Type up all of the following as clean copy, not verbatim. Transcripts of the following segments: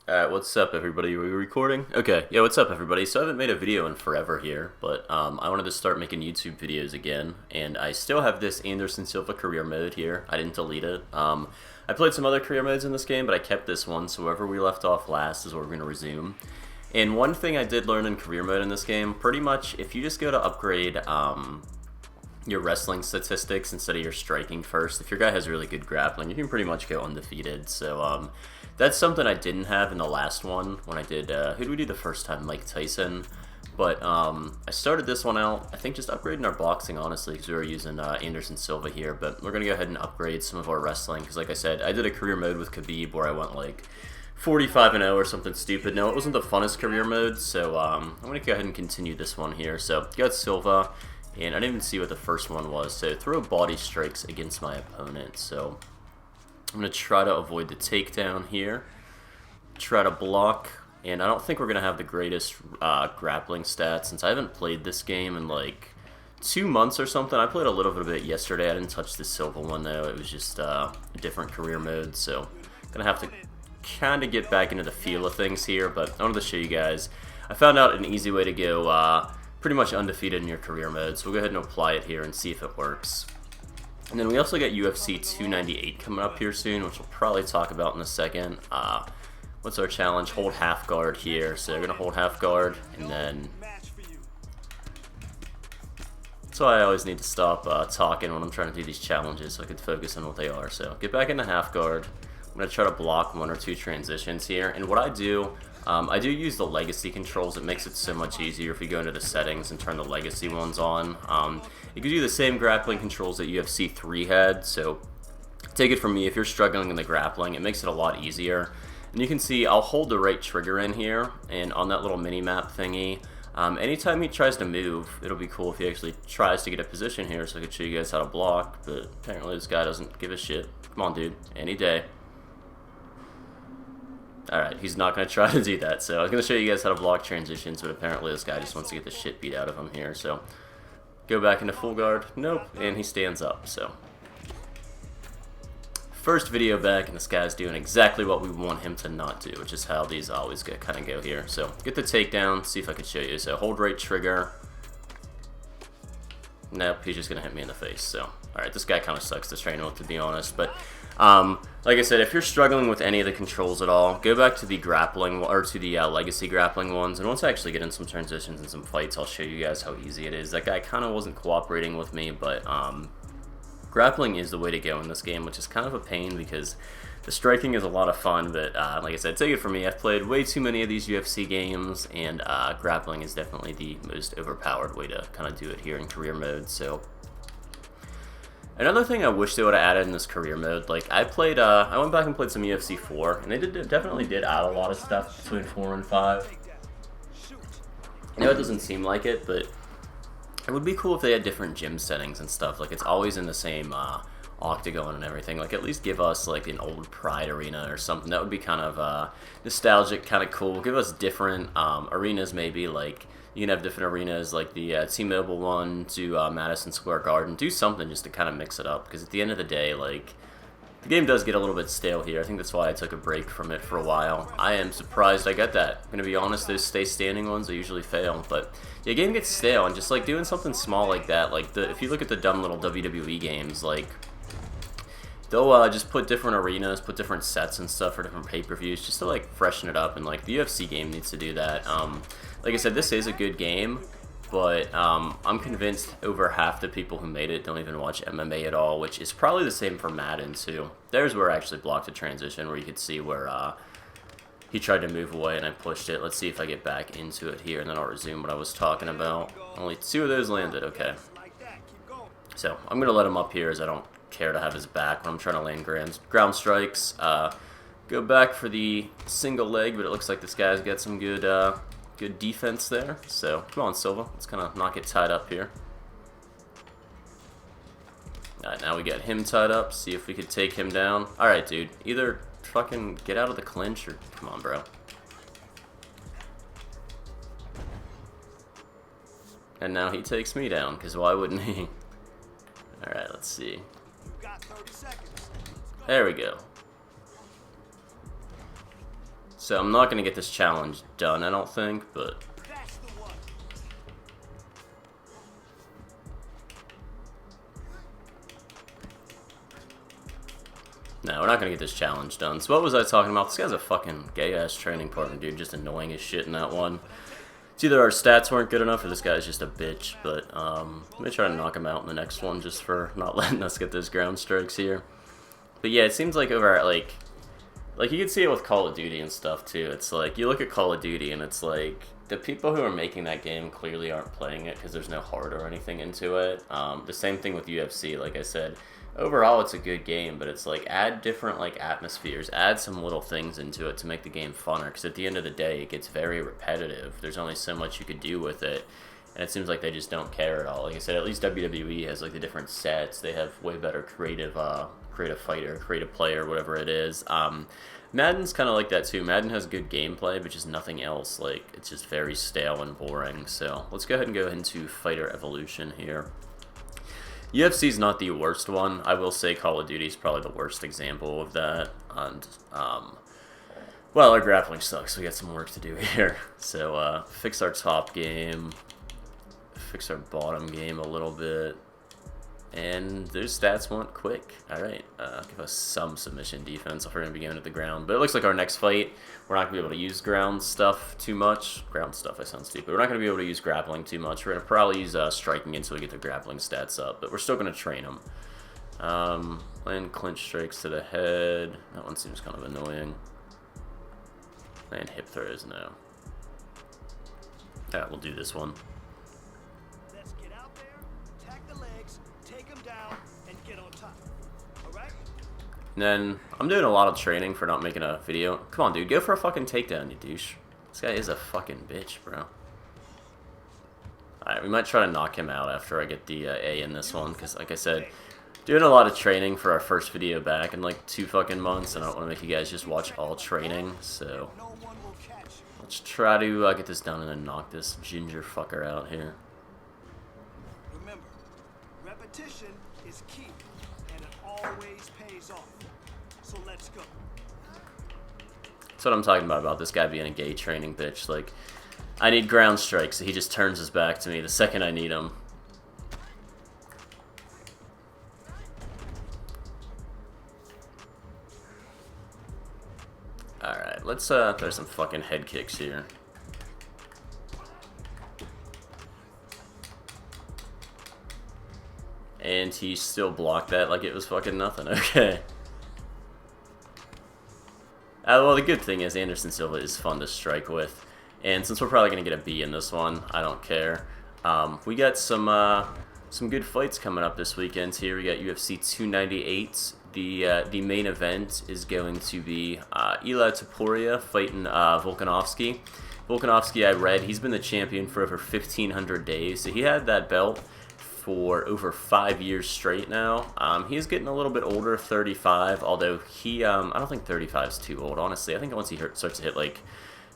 Alright, what's up everybody? Are we recording? Okay, yeah, what's up everybody? So I haven't made a video in forever here, but I wanted to start making YouTube videos again, and I still have this Anderson Silva career mode here. I didn't delete it. I played some other career modes in this game, but I kept this one, so wherever we left off last is where we're going to resume. And one thing I did learn in career mode in this game, pretty much if you just go to upgrade your wrestling statistics instead of your striking first. If your guy has really good grappling, you can pretty much go undefeated. So that's something I didn't have in the last one when I did, who did we do the first time? Mike Tyson. But I started this one out, I think just upgrading our boxing, honestly, because we were using Anderson Silva here. But we're going to go ahead and upgrade some of our wrestling, because like I said, I did a career mode with Khabib where I went like 45-0 or something stupid. No, it wasn't the funnest career mode, so I'm going to go ahead and continue this one here. So you got Silva. And I didn't even see what the first one was. So throw body strikes against my opponent. So I'm going to try to avoid the takedown here. Try to block. And I don't think we're going to have the greatest grappling stats since I haven't played this game in like 2 months or something. I played a little bit of it yesterday. I didn't touch the Silva one though. It was just a different career mode. So I'm going to have to kind of get back into the feel of things here. But I wanted to show you guys. I found out an easy way to go pretty much undefeated in your career mode, so we'll go ahead and apply it here and see if it works. And then we also got UFC 298 coming up here soon, which we'll probably talk about in a second. What's our challenge? Hold half guard here. So we're going to hold half guard, and then that's why I always need to stop talking when I'm trying to do these challenges so I can focus on what they are. So get back into half guard. I'm going to try to block 1 or 2 transitions here, and what I do use the legacy controls. It makes it so much easier if you go into the settings and turn the legacy ones on. It gives you the same grappling controls that UFC 3 had, so take it from me, if you're struggling in the grappling, it makes it a lot easier. And you can see I'll hold the right trigger in here, and on that little mini-map thingy, anytime he tries to move, it'll be cool if he actually tries to get a position here so I can show you guys how to block, but apparently this guy doesn't give a shit. Come on, dude, any day. Alright, he's not going to try to do that, so I was going to show you guys how to block transitions, but apparently this guy just wants to get the shit beat out of him here, so go back into full guard, nope, and he stands up, so first video back, and this guy's doing exactly what we want him to not do, which is how these always kind of go here. So get the takedown, see if I can show you. So hold right trigger, nope, he's just going to hit me in the face, so alright, this guy kind of sucks to train with, to be honest, but like I said, if you're struggling with any of the controls at all, go back to the grappling, or to the legacy grappling ones, and once I actually get in some transitions and some fights, I'll show you guys how easy it is. That guy kind of wasn't cooperating with me, but grappling is the way to go in this game, which is kind of a pain because the striking is a lot of fun, but like I said, take it from me, I've played way too many of these UFC games, and grappling is definitely the most overpowered way to kind of do it here in career mode, so another thing I wish they would have added in this career mode, like I went back and played some UFC 4, and they definitely did add a lot of stuff between 4 and 5. I know it doesn't seem like it, but it would be cool if they had different gym settings and stuff. Like it's always in the same octagon and everything. Like at least give us like an old Pride arena or something. That would be kind of nostalgic, kind of cool. Give us different arenas maybe, like you can have different arenas like the T-Mobile one to Madison Square Garden. Do something just to kind of mix it up, because at the end of the day, like, the game does get a little bit stale here. I think that's why I took a break from it for a while. I am surprised I got that. I'm going to be honest, those stay standing ones, I usually fail. But yeah, the game gets stale, and just like doing something small like that, like if you look at the dumb little WWE games, like they'll just put different arenas, put different sets and stuff for different pay-per-views just to like freshen it up, and like the UFC game needs to do that. Like I said, this is a good game, but I'm convinced over half the people who made it don't even watch MMA at all, which is probably the same for Madden too. There's where I actually blocked a transition where you could see where he tried to move away and I pushed it. Let's see if I get back into it here, and then I'll resume what I was talking about. Only 2 of those landed, okay. So I'm going to let him up here as I don't care to have his back when I'm trying to land ground strikes. Go back for the single leg, but it looks like this guy's got some good defense there. So come on, Silva, let's kind of not get tied up here. Alright, now we got him tied up. See if we could take him down. Alright, dude, either fucking get out of the clinch or come on, bro. And now he takes me down, because why wouldn't he? Alright, let's see. There we go. So I'm not going to get this challenge done, I don't think, but... No, we're not going to get this challenge done. So what was I talking about? This guy's a fucking gay-ass training partner, dude. Just annoying as shit in that one. It's either our stats weren't good enough or this guy's just a bitch. But let me try to knock him out in the next one just for not letting us get those ground strikes here. But yeah, it seems like over at, like you can see it with Call of Duty and stuff too. It's like, you look at Call of Duty and it's like, the people who are making that game clearly aren't playing it because there's no heart or anything into it. The same thing with UFC, like I said. Overall, it's a good game, but it's like, add different like atmospheres, add some little things into it to make the game funner, because at the end of the day, it gets very repetitive. There's only so much you could do with it, and it seems like they just don't care at all. Like I said, at least WWE has like the different sets. They have way better creative fighter, creative player, whatever it is. Madden's kind of like that too. Madden has good gameplay, but just nothing else. Like, it's just very stale and boring. So let's go ahead and go into Fighter Evolution here. UFC's not the worst one. I will say Call of Duty is probably the worst example of that. And, well, our grappling sucks. We got some work to do here. So, fix our top game. Fix our bottom game a little bit. And those stats want quick. Alright, give us some submission defense if we're going to be going to the ground. But it looks like our next fight, we're not going to be able to use ground stuff too much. Ground stuff, I sound stupid. We're not going to be able to use grappling too much. We're going to probably use striking until we get the grappling stats up. But we're still going to train them. Land clinch strikes to the head. That one seems kind of annoying. Land hip throws, no. Yeah, we'll do this one. And then, I'm doing a lot of training for not making a video. Come on, dude, go for a fucking takedown, you douche. This guy is a fucking bitch, bro. Alright, we might try to knock him out after I get the A in this one, because, like I said, doing a lot of training for our first video back in, like, 2 fucking months, and I don't want to make you guys just watch all training, so... Let's try to get this done and then knock this ginger fucker out here. Remember, repetition is key, and it always pays off. So let's go. That's what I'm talking about this guy being a gay training bitch. Like, I need ground strikes, so he just turns his back to me the second I need him. Alright, let's throw some fucking head kicks here. And he still blocked that like it was fucking nothing. Okay. Well, the good thing is Anderson Silva is fun to strike with. And since we're probably going to get a B in this one, I don't care. We got some good fights coming up this weekend here. We got UFC 298. The main event is going to be Ilia Topuria fighting Volkanovski. Volkanovski, I read, he's been the champion for over 1,500 days. So he had that belt for over 5 years straight now. He's getting a little bit older, 35, although he, I don't think 35 is too old, honestly. I think once he starts to hit, like,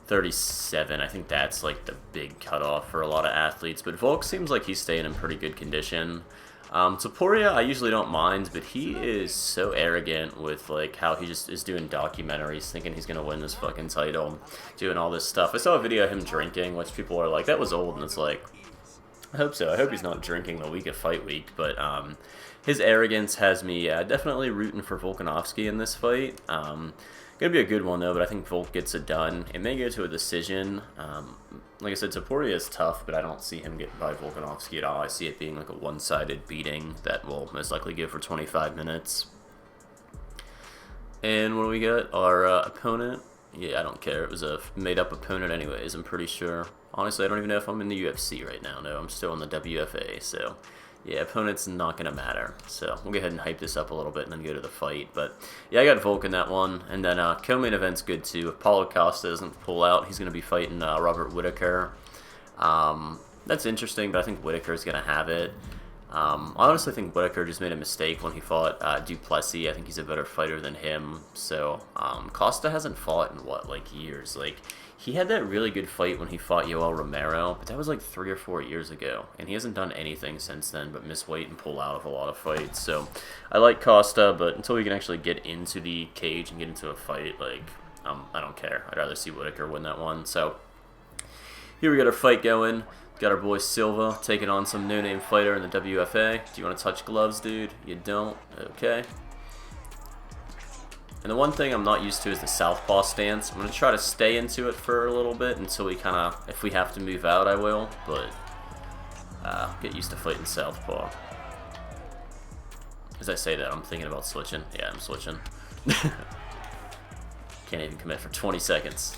37, I think that's, like, the big cutoff for a lot of athletes. But Volk seems like he's staying in pretty good condition. Topuria, I usually don't mind, but he is so arrogant with, like, how he just is doing documentaries, thinking he's gonna win this fucking title, doing all this stuff. I saw a video of him drinking, which people are like, that was old, and it's like, I hope so. I hope he's not drinking the week of fight week, but his arrogance has me definitely rooting for Volkanovski in this fight. Gonna be a good one though, but I think Volk gets it done. It may go to a decision. Like I said, Topuria is tough, but I don't see him getting by Volkanovski at all. I see it being like a one-sided beating that will most likely go for 25 minutes. And what do we got? Our opponent. Yeah, I don't care. It was a made-up opponent anyways, I'm pretty sure. Honestly, I don't even know if I'm in the UFC right now. No, I'm still in the WFA, so... Yeah, opponent's not going to matter. So, we'll go ahead and hype this up a little bit and then go to the fight. But, yeah, I got Volk in that one. And then, co-main event's good, too. If Paulo Costa doesn't pull out, he's going to be fighting Robert Whittaker. That's interesting, but I think Whittaker's going to have it. I honestly think Whittaker just made a mistake when he fought Duplessis. I think he's a better fighter than him. So, Costa hasn't fought in, what, like, years? Like, he had that really good fight when he fought Yoel Romero, but that was like 3 or 4 years ago. And he hasn't done anything since then but miss weight and pull out of a lot of fights. So, I like Costa, but until we can actually get into the cage and get into a fight, like, I don't care. I'd rather see Whitaker win that one. So here we got our fight going. Got our boy Silva taking on some no-name fighter in the WFA. Do you want to touch gloves, dude? You don't? Okay. And the one thing I'm not used to is the southpaw stance. I'm going to try to stay into it for a little bit until we kind of, if we have to move out, I will. But get used to fighting southpaw. As I say that, I'm thinking about switching. Yeah, I'm switching. Can't even commit for 20 seconds.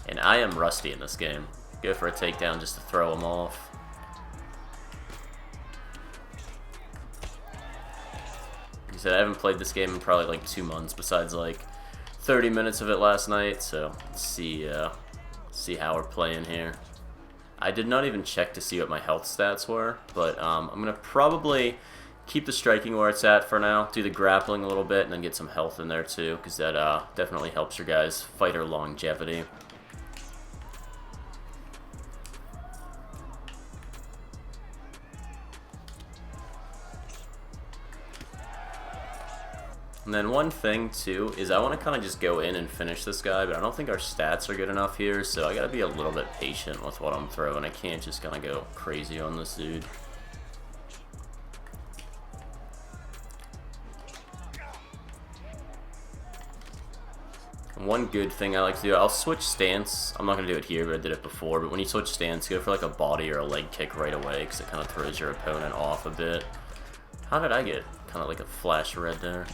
And I am rusty in this game. Go for a takedown just to throw him off. Like I said, I haven't played this game in probably like 2 months, besides like 30 minutes of it last night. So let's see how we're playing here. I did not even check to see what my health stats were, but I'm gonna probably keep the striking where it's at for now, do the grappling a little bit, and then get some health in there too, because that definitely helps your guys' fighter longevity. And then one thing too is I want to kind of just go in and finish this guy, but I don't think our stats are good enough here, so I gotta be a little bit patient with what I'm throwing. I can't just kind of go crazy on this dude. One good thing I like to do, I'll switch stance. I'm not going to do it here, but I did it before. But when you switch stance, go for like a body or a leg kick right away, because it kind of throws your opponent off a bit. How did I get kind of like a flash red there?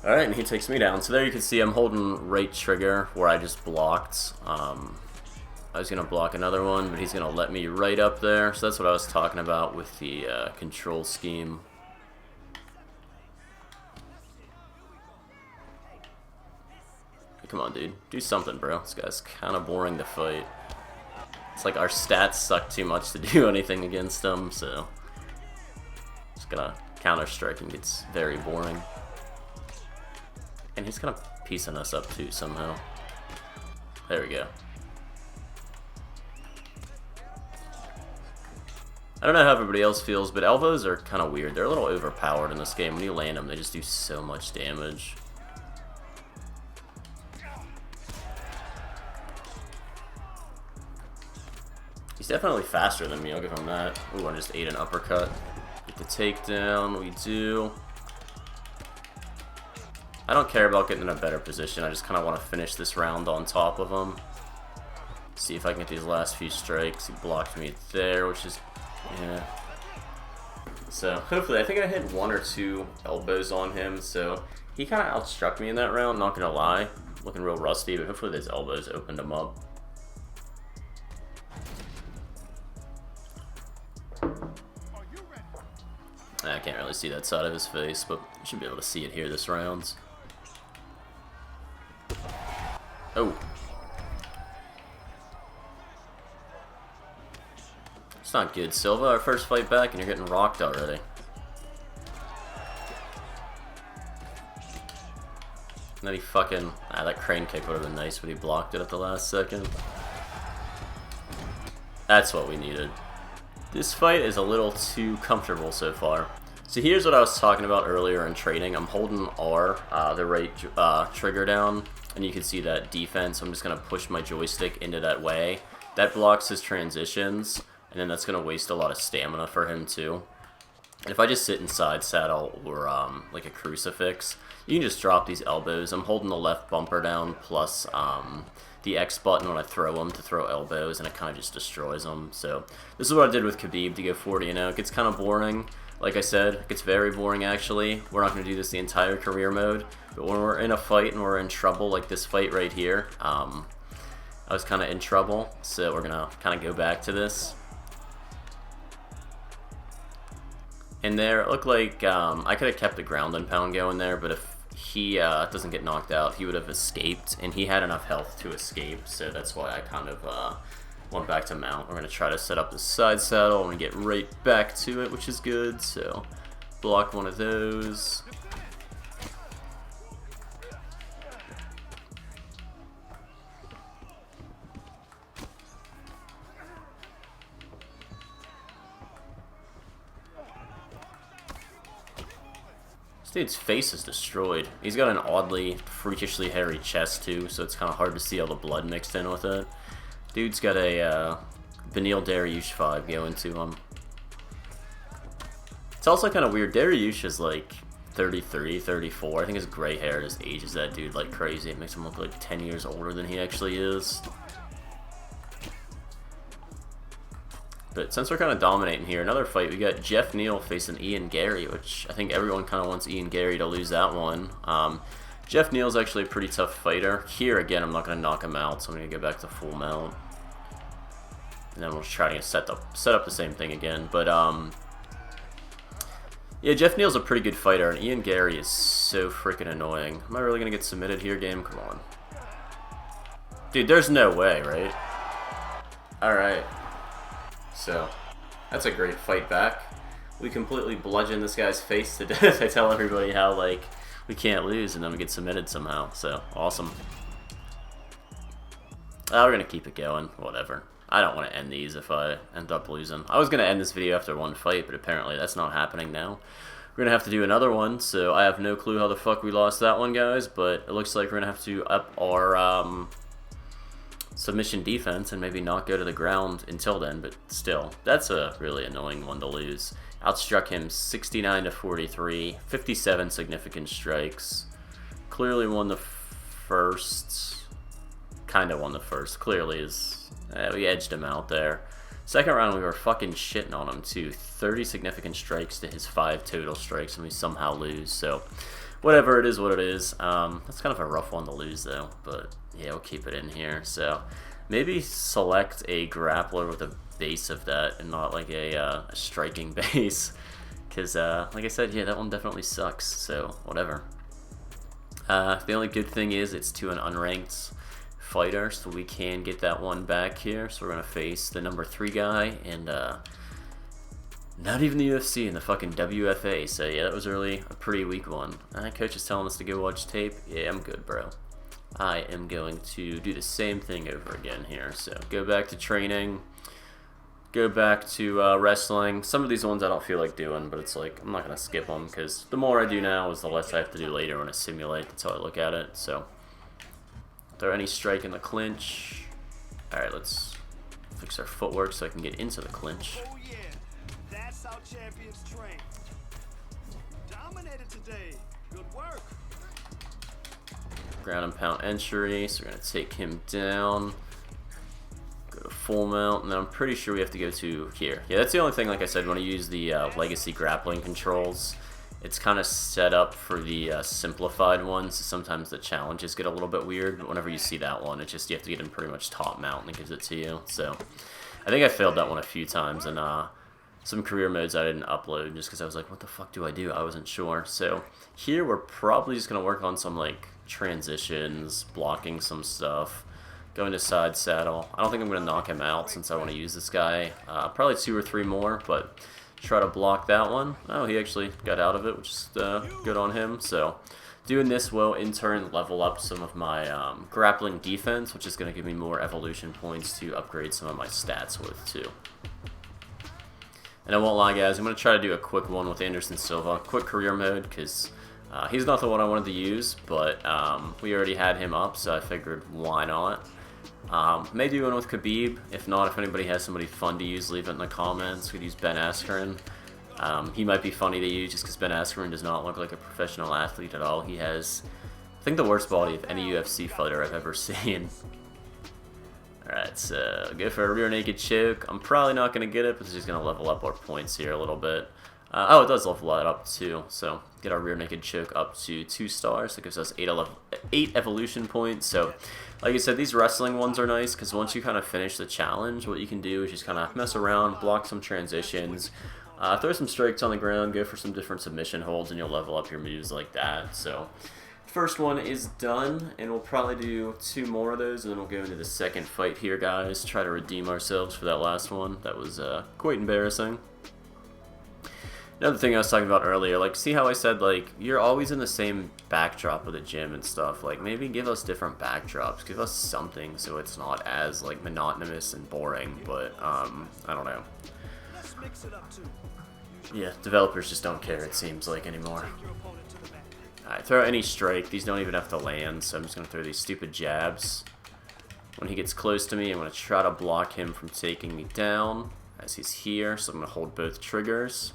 Alright, and he takes me down. So there you can see I'm holding right trigger where I just blocked. I was going to block another one, but he's going to let me right up there. So that's what I was talking about with the control scheme. Come on, dude. Do something, bro. This guy's kind of boring to fight. It's like our stats suck too much to do anything against him, so just gonna counter-strike and gets very boring. And he's kind of piecing us up too somehow. There we go. I don't know how everybody else feels, but elbows are kind of weird. They're a little overpowered in this game. When you land them, they just do so much damage. He's definitely faster than me, I'll give him that. Ooh, I just ate an uppercut. Get the takedown, we do. I don't care about getting in a better position. I just kind of want to finish this round on top of him. See if I can get these last few strikes. He blocked me there, which is, yeah. So hopefully, I think I hit 1 or 2 elbows on him. So he kind of outstruck me in that round, not going to lie. Looking real rusty, but hopefully those elbows opened him up. I can't really see that side of his face, but you should be able to see it here this round. Oh. It's not good, Silva. Our first fight back and you're getting rocked already. And then he fucking... that crane kick would have been nice, but he blocked it at the last second. That's what we needed. This fight is a little too comfortable so far. So here's what I was talking about earlier in training. I'm holding R, the right trigger down, and you can see that defense. I'm just going to push my joystick into that way. That blocks his transitions, and then that's going to waste a lot of stamina for him too. And if I just sit inside saddle or like a crucifix, you can just drop these elbows. I'm holding the left bumper down plus the X button when I throw them to throw elbows, and it kind of just destroys them. So this is what I did with Khabib to go 40-0. It gets kind of boring. Like I said, it gets very boring actually. We're not going to do this the entire career mode, but when we're in a fight and we're in trouble, like this fight right here, I was kind of in trouble, so we're going to kind of go back to this. And there, it looked like I could have kept the ground and pound going there, but if he doesn't get knocked out, he would have escaped, and he had enough health to escape, so that's why I kind of went back to mount. We're going to try to set up the side saddle and get right back to it, which is good, so block one of those. dude's face is destroyed. He's got an oddly, freakishly hairy chest too, so it's kind of hard to see all the blood mixed in with it. Dude's got a Benil Dariush vibe going to him. It's also kind of weird. Dariush is like 33, 34. I think his gray hair just ages that dude like crazy. It makes him look like 10 years older than he actually is. But since we're kind of dominating here, another fight, we got Jeff Neal facing Ian Gary, which I think everyone kind of wants Ian Gary to lose that one. Jeff Neal's actually a pretty tough fighter. Here, again, I'm not going to knock him out, so I'm going to go back to full mount. And then we'll try to set up the same thing again. But, yeah, Jeff Neal's a pretty good fighter, and Ian Gary is so freaking annoying. Am I really going to get submitted here, game? Come on. Dude, there's no way, right? Alright. So, that's a great fight back. We completely bludgeon this guy's face to death. I tell everybody how, like, we can't lose, and then we get submitted somehow. So, awesome. We're going to keep it going. Whatever. I don't want to end these if I end up losing. I was going to end this video after one fight, but apparently that's not happening now. We're going to have to do another one, so I have no clue how the fuck we lost that one, guys, but it looks like we're going to have to up our submission defense and maybe not go to the ground until then, but still, that's a really annoying one to lose. Outstruck him 69 to 43, 57 significant strikes. Clearly won the first. Kind of won the first. Clearly is. We edged him out there. Second round, we were fucking shitting on him too. 30 significant strikes to his 5 total strikes, and we somehow lose. So, whatever, it is what it is. That's kind of a rough one to lose though, but yeah, we'll keep it in here. So, maybe select a grappler with a base of that and not like a striking base. Because, like I said, yeah, that one definitely sucks. So, whatever. The only good thing is it's to an unranked fighter, so we can get that one back here. So we're going to face the number 3 guy and not even the UFC and the fucking WFA. So yeah, that was really a pretty weak one. Coach is telling us to go watch tape. Yeah, I'm good, bro. I am going to do the same thing over again here. So go back to training, go back to wrestling. Some of these ones I don't feel like doing, but it's like I'm not going to skip them because the more I do now is the less I have to do later when I simulate. That's how I look at it. So throw any strike in the clinch. Alright, let's fix our footwork so I can get into the clinch. Oh yeah, that's how champions train. Dominated today. Good work. Ground and pound entry, so we're going to take him down. Go to full mount, and then I'm pretty sure we have to go to here. Yeah, that's the only thing, like I said, when I use the legacy grappling controls, it's kind of set up for the simplified ones. Sometimes the challenges get a little bit weird, but whenever you see that one, it's just you have to get in pretty much top mount and it gives it to you. So I think I failed that one a few times, and some career modes I didn't upload just because I was like, what the fuck do? I wasn't sure. So here we're probably just going to work on some like transitions, blocking some stuff, going to side saddle. I don't think I'm going to knock him out since I want to use this guy. Probably 2 or 3 more, but try to block that one. Oh, he actually got out of it, which is good on him. So doing this will in turn level up some of my grappling defense, which is going to give me more evolution points to upgrade some of my stats with too. And I won't lie, guys, I'm going to try to do a quick one with Anderson Silva, quick career mode, because he's not the one I wanted to use, but we already had him up, so I figured why not. May do one with Khabib. If not, if anybody has somebody fun to use, leave it in the comments. We could use Ben Askren. He might be funny to use just because Ben Askren does not look like a professional athlete at all. He has, I think, the worst body of any UFC fighter I've ever seen. Alright, so go for a rear naked choke. I'm probably not going to get it, but it's just going to level up our points here a little bit. Oh, it does level that up too. So get our rear naked choke up to 2 stars. That gives us 8 evolution points. So like I said, these wrestling ones are nice because once you kind of finish the challenge, what you can do is just kind of mess around, block some transitions, throw some strikes on the ground, go for some different submission holds, and you'll level up your moves like that. So first one is done, and we'll probably do 2 more of those, and then we'll go into the second fight here, guys. Try to redeem ourselves for that last one. That was quite embarrassing. Another thing I was talking about earlier, like, see how I said, like, you're always in the same backdrop of the gym and stuff. Like, maybe give us different backdrops. Give us something so it's not as, like, monotonous and boring. But, I don't know. Let's mix it up too. Yeah, developers just don't care, it seems like, anymore. Take your opponent to the Alright, throw any strike. These don't even have to land, so I'm just going to throw these stupid jabs. When he gets close to me, I'm going to try to block him from taking me down as he's here, so I'm going to hold both triggers.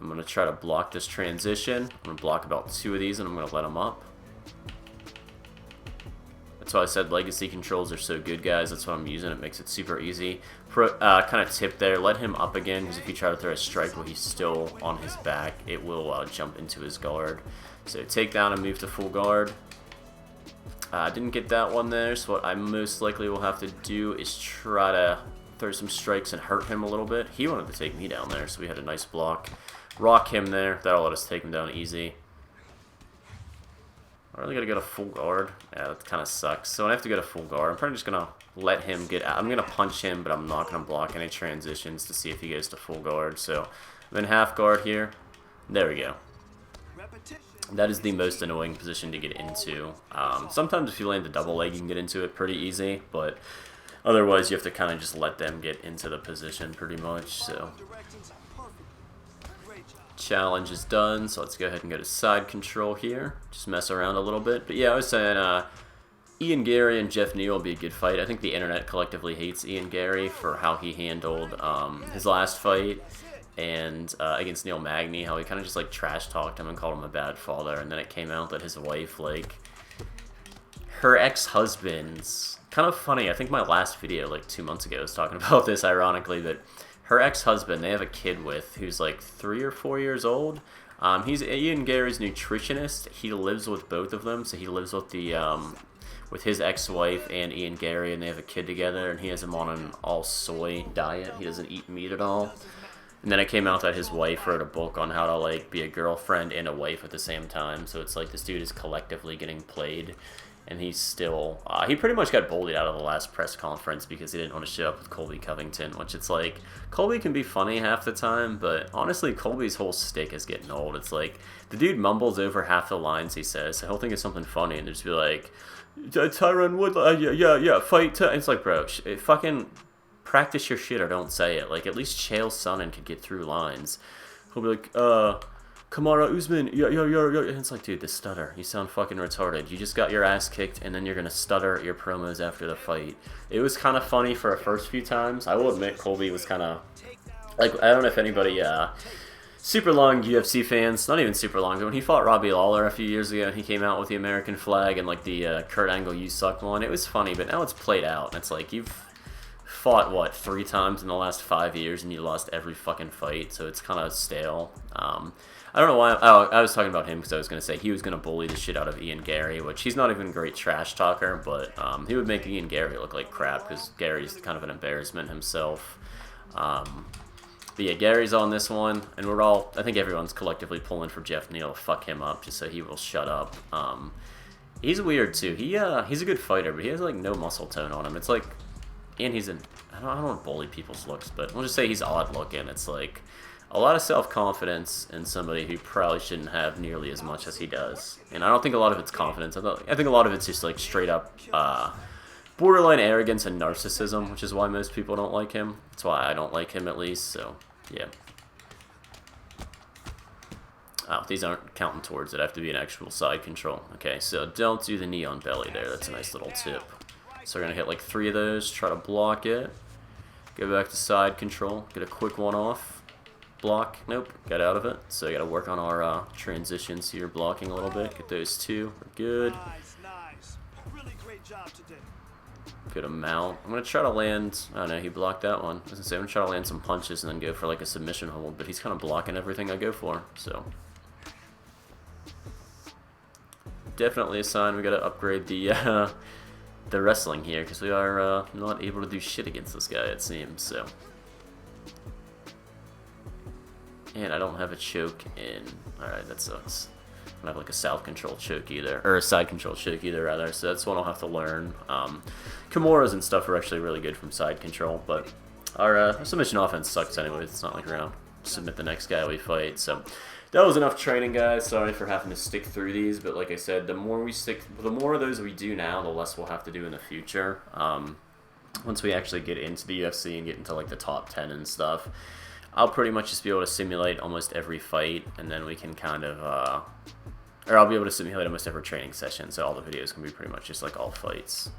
I'm going to try to block this transition. I'm going to block about 2 of these, and I'm going to let him up. That's why I said legacy controls are so good, guys. That's what I'm using. It makes it super easy. Kind of tip there. Let him up again, because if you try to throw a strike while he's still on his back, it will jump into his guard. So take down and move to full guard. Didn't get that one there, so what I most likely will have to do is try to throw some strikes and hurt him a little bit. He wanted to take me down there, so we had a nice block. Rock him there. That'll let us take him down easy. I really gotta go to full guard. Yeah, that kind of sucks. So when I have to go to full guard, I'm probably just gonna let him get out. I'm gonna punch him, but I'm not gonna block any transitions to see if he goes to full guard. So I'm in half guard here. There we go. That is the most annoying position to get into. Sometimes if you land a double leg, you can get into it pretty easy, but otherwise you have to kind of just let them get into the position pretty much. So challenge is done, so let's go ahead and go to side control here. Just mess around a little bit. But yeah, I was saying Ian Gary and Jeff Neal will be a good fight. I think the internet collectively hates Ian Gary for how he handled his last fight and against Neil Magny, how he kind of just like trash talked him and called him a bad father. And then it came out that his wife, like, her ex-husband's kind of funny. I think my last video like 2 months ago was talking about this, ironically, but her ex-husband, they have a kid with, who's like 3 or 4 years old. He's Ian Gary's nutritionist. He lives with both of them, so he lives with the with his ex-wife and Ian Gary, and they have a kid together, and he has him on an all-soy diet. He doesn't eat meat at all. And then it came out that his wife wrote a book on how to like be a girlfriend and a wife at the same time. So it's like this dude is collectively getting played. And he's still, he pretty much got bullied out of the last press conference because he didn't want to show up with Colby Covington, which it's like, Colby can be funny half the time, but honestly, Colby's whole shtick is getting old. It's like, the dude mumbles over half the lines he says, so he'll think it's something funny, and they'll just be like, Tyron Woodley, yeah, fight, it's like, bro, fucking practice your shit or don't say it. Like, at least Chael Sonnen could get through lines. He'll be like, Kamara Usman, yeah. And it's like, dude, the stutter. You sound fucking retarded. You just got your ass kicked, and then you're going to stutter at your promos after the fight. It was kind of funny for the first few times. I will admit, Colby was kind of, like, I don't know if anybody, super long UFC fans, not even super long, but when he fought Robbie Lawler a few years ago, and he came out with the American flag and, like, the Kurt Angle You Suck one, it was funny, but now it's played out, and it's like, you've fought, what, 3 times in the last 5 years, and you lost every fucking fight, so it's kind of stale. I don't know why. Oh, I was talking about him because I was going to say he was going to bully the shit out of Ian Gary, which he's not even a great trash talker, but he would make Ian Gary look like crap because Gary's kind of an embarrassment himself. But yeah, Gary's on this one, and we're all, I think everyone's collectively pulling for Jeff Neal to fuck him up just so he will shut up. He's weird too. He's a good fighter, but he has like no muscle tone on him. It's like, and he's an, I don't want to bully people's looks, but we'll just say he's odd looking. It's like a lot of self-confidence in somebody who probably shouldn't have nearly as much as he does. And I don't think a lot of it's confidence. I think a lot of it's just like straight up borderline arrogance and narcissism, which is why most people don't like him. That's why I don't like him, at least, so yeah. Oh, these aren't counting towards it. I have to be an actual side control. Okay, so don't do the knee on belly there. That's a nice little tip. So we're going to hit like 3 of those, try to block it. Go back to side control, get a quick one off. Block, nope, got out of it. So I got to work on our transitions here, blocking a little bit. Get those 2, we're good. Nice. Really great job today. Good amount. I'm going to try to land, I don't know, he blocked that one. I was going to say, I'm going to try to land some punches and then go for like a submission hold, but he's kind of blocking everything I go for, so. Definitely a sign we got to upgrade the wrestling here, because we are not able to do shit against this guy, it seems, so. And I don't have a choke in. Alright, that sucks. I don't have like a south control choke either. Or a side control choke either, rather. So that's one I'll have to learn. Kimuras and stuff are actually really good from side control. But our submission offense sucks anyway. It's not like we're going to submit the next guy we fight. So that was enough training, guys. Sorry for having to stick through these. But like I said, the more of those we do now, the less we'll have to do in the future. Once we actually get into the UFC and get into like the top 10 and stuff, I'll pretty much just be able to simulate almost every fight, and then we can kind of or I'll be able to simulate almost every training session, so all the videos can be pretty much just like all fights.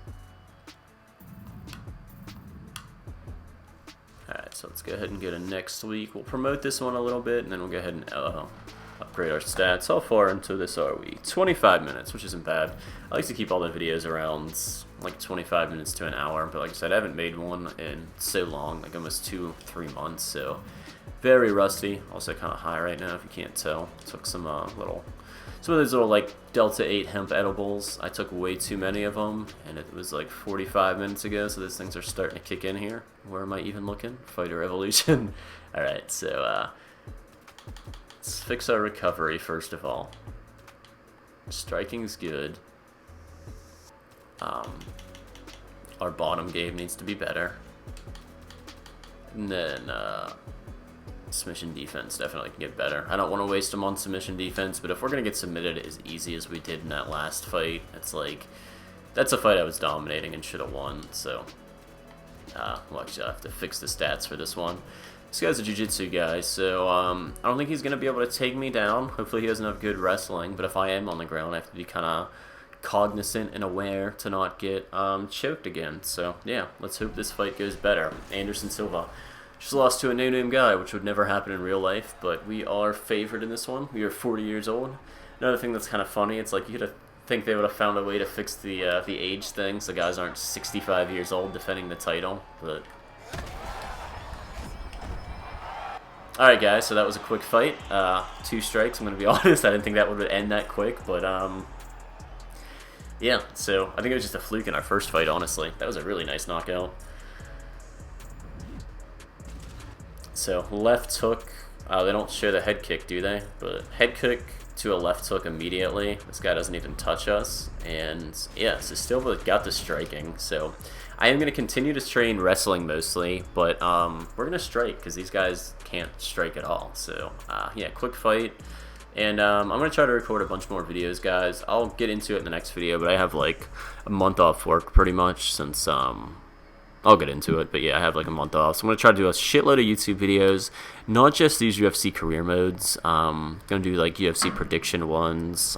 Alright, so let's go ahead and go to next week. We'll promote this one a little bit, and then we'll go ahead and upgrade our stats. How far into this are we? 25 minutes, which isn't bad. I like to keep all the videos around like 25 minutes to an hour, but like I said, I haven't made one in so long, like almost 2-3 months, so very rusty. Also kind of high right now, if you can't tell. Took some some of those little like Delta 8 hemp edibles. I took way too many of them, and it was like 45 minutes ago, so those things are starting to kick in here. Where am I even looking? Fighter Evolution. Alright, so let's fix our recovery first of all. Striking's good. Our bottom game needs to be better. And then submission defense definitely can get better. I don't want to waste them on submission defense, but if we're going to get submitted as easy as we did in that last fight, it's like, that's a fight I was dominating and should have won, so we'll actually have to fix the stats for this one. This guy's a jiu-jitsu guy, so I don't think he's going to be able to take me down. Hopefully he doesn't have good wrestling, but if I am on the ground, I have to be kind of cognizant and aware to not get choked again. So yeah, let's hope this fight goes better. Anderson Silva just lost to a no-name guy, which would never happen in real life, but we are favored in this one. We are 40 years old. Another thing that's kind of funny, it's like you gotta think they would have found a way to fix the age thing, so guys aren't 65 years old defending the title, but alright guys, so that was a quick fight. 2 strikes, I'm gonna be honest, I didn't think that would end that quick, but yeah, so I think it was just a fluke in our first fight, honestly. That was a really nice knockout. So left hook, they don't show the head kick, do they? But head kick to a left hook immediately. This guy doesn't even touch us. And yeah, so Silva got the striking. So I am going to continue to train wrestling mostly, but we're going to strike because these guys can't strike at all. So yeah, quick fight. And I'm going to try to record a bunch more videos, guys. I'll get into it in the next video, but I have like a month off work pretty much since I'll get into it, but yeah, I have like a month off, so I'm going to try to do a shitload of YouTube videos, not just these UFC career modes. Going to do like UFC prediction ones,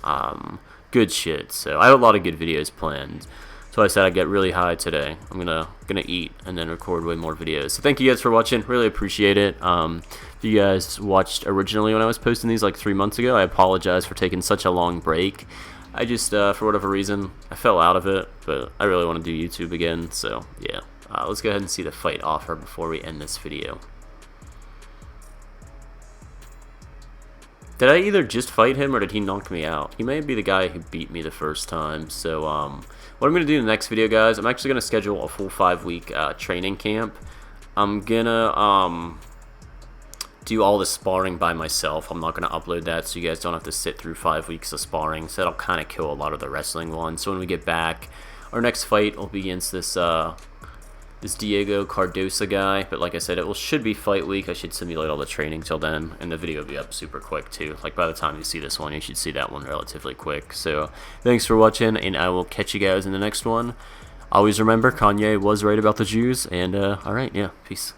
good shit. So I have a lot of good videos planned. So I said I'd get really high today. I'm gonna eat and then record way more videos. So thank you guys for watching, really appreciate it. If you guys watched originally when I was posting these like 3 months ago, I apologize for taking such a long break. I just, for whatever reason, I fell out of it, but I really want to do YouTube again, so yeah. Let's go ahead and see the fight offer before we end this video. Did I either just fight him or did he knock me out? He may be the guy who beat me the first time. So what I'm going to do in the next video, guys, I'm actually going to schedule a full 5-week training camp. I'm going to do all the sparring by myself. I'm not going to upload that so you guys don't have to sit through 5 weeks of sparring. So that'll kind of kill a lot of the wrestling ones. So when we get back, our next fight will be against this Diego Cardosa guy, but like I said, should be fight week. I should simulate all the training till then, and the video will be up super quick too. Like by the time you see this one, you should see that one relatively quick. So thanks for watching, and I will catch you guys in the next one. Always remember, Kanye was right about the Jews, and alright, yeah, peace.